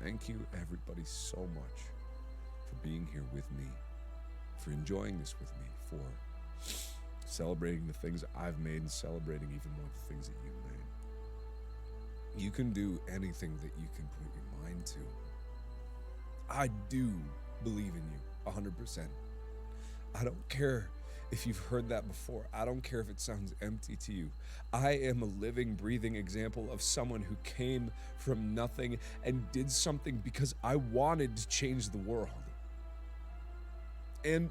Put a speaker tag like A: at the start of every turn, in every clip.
A: Thank you, everybody, so much for being here with me, for enjoying this with me, for celebrating the things I've made and celebrating even more the things that you've made. You can do anything that you can put your mind to. I do believe in you 100%. I don't care if you've heard that before. I don't care if it sounds empty to you. I am a living, breathing example of someone who came from nothing and did something because I wanted to change the world. And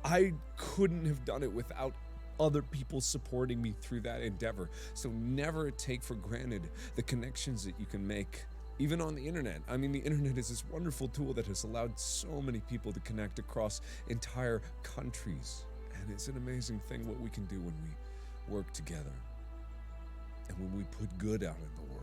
A: I couldn't have done it without other people supporting me through that endeavor. So never take for granted the connections that you can make, even on the internet. I mean, the internet is this wonderful tool that has allowed so many people to connect across entire countries. And it's an amazing thing what we can do when we work together and when we put good out in the world.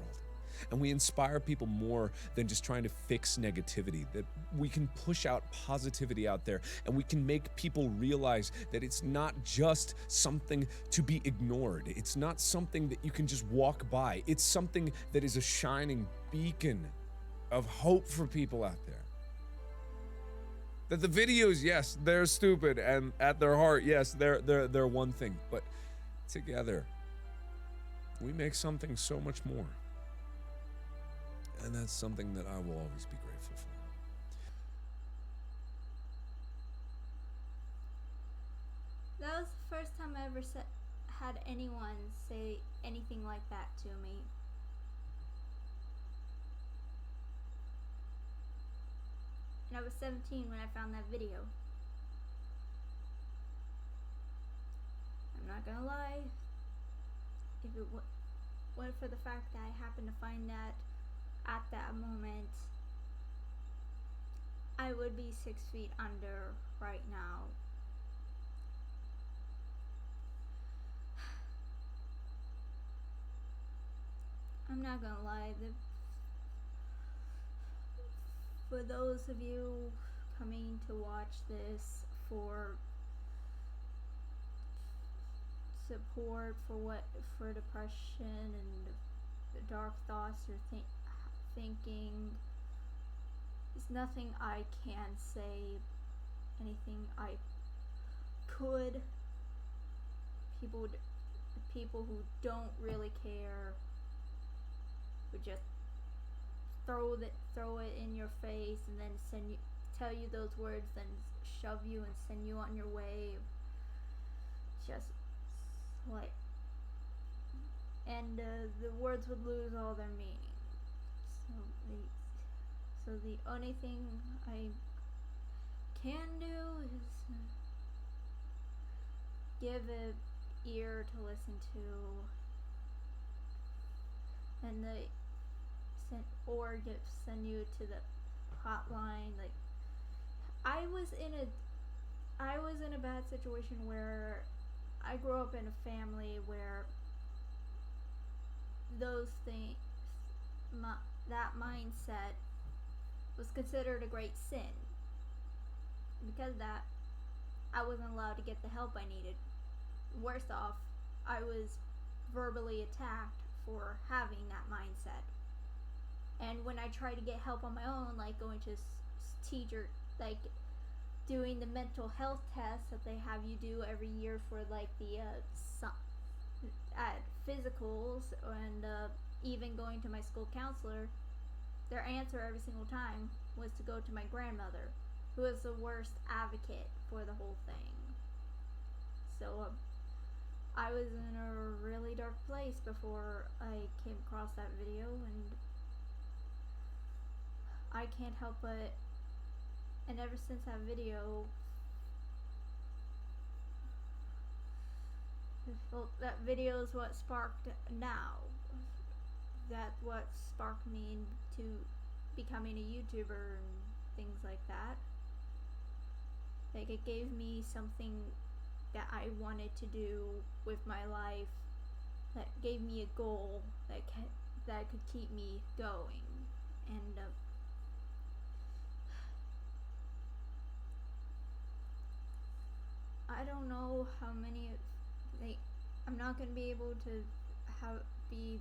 A: And we inspire people more than just trying to fix negativity, that we can push out positivity out there and we can make people realize that it's not just something to be ignored. It's not something that you can just walk by. It's something that is a shining beacon of hope for people out there. That the videos, yes, they're stupid, and at their heart, yes, they're one thing, but together we make something so much more. And that's something that I will always be grateful for.
B: That was the first time I ever had anyone say anything like that to me. And I was 17 when I found that video. I'm not gonna lie, if it wasn't for the fact that I happened to find that at that moment, I would be 6 feet under right now. I'm not gonna lie, for those of you coming to watch this for support for depression and dark thoughts or thinking, there's nothing I can say, anything I could. People who don't really care would just throw it in your face and then tell you those words, then shove you and send you on your way. Just like, and the words would lose all their meaning. So the only thing I can do is give an ear to listen to, and send you to the hotline. Like, I was in a bad situation where I grew up in a family where those things, that mindset was considered a great sin. Because of that, I wasn't allowed to get the help I needed. Worse off, I was verbally attacked for having that mindset. And when I tried to get help on my own, like going to teacher, like doing the mental health tests that they have you do every year for like the physicals, and even going to my school counselor, their answer every single time was to go to my grandmother, who was the worst advocate for the whole thing. So I was in a really dark place before I came across that video, and I can't help but, and ever since that video, that video is what sparked now. That's what sparked me into becoming a YouTuber and things like that. Like, it gave me something that I wanted to do with my life, that gave me a goal that could keep me going. And I don't know how many, I'm not going to be able to be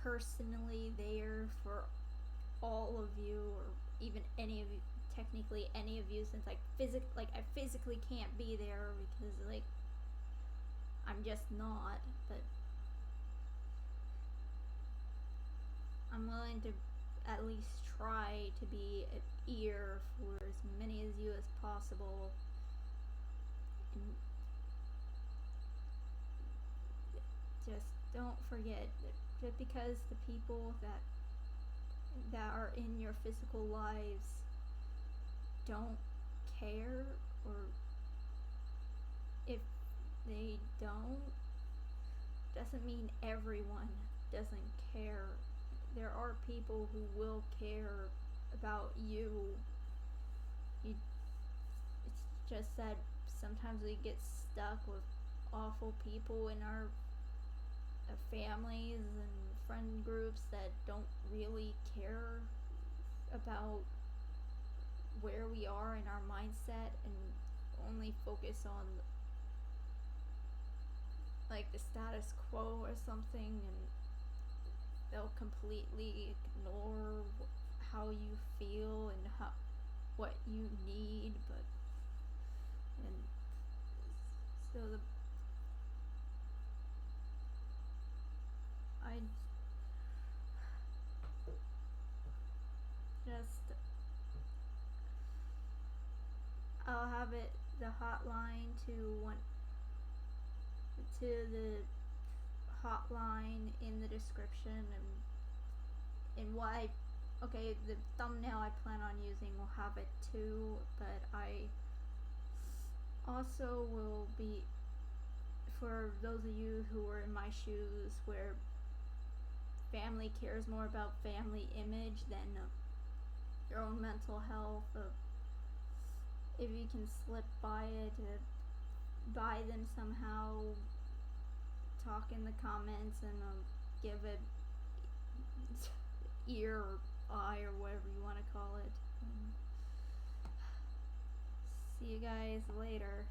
B: personally there for all of you, or even any of you, technically any of you, since I physically can't be there because like I'm just not, but I'm willing to at least try to be an ear for as many of you as possible. And just don't forget that just because the people that are in your physical lives don't care, or if they don't, doesn't mean everyone doesn't care. There are people who will care about you. It's just that sometimes we get stuck with awful people in our families and friend groups that don't really care about where we are in our mindset, and only focus on like the status quo or something, and they'll completely ignore how you feel and what you need. But and so I just I'll have it the hotline to the hotline in the description, and why. Okay, the thumbnail I plan on using will have it too, but I also will be, for those of you who are in my shoes where family cares more about family image than your own mental health, if you can slip by it, by them somehow, talk in the comments, and give it ear or eye or whatever you want to call it. See you guys later.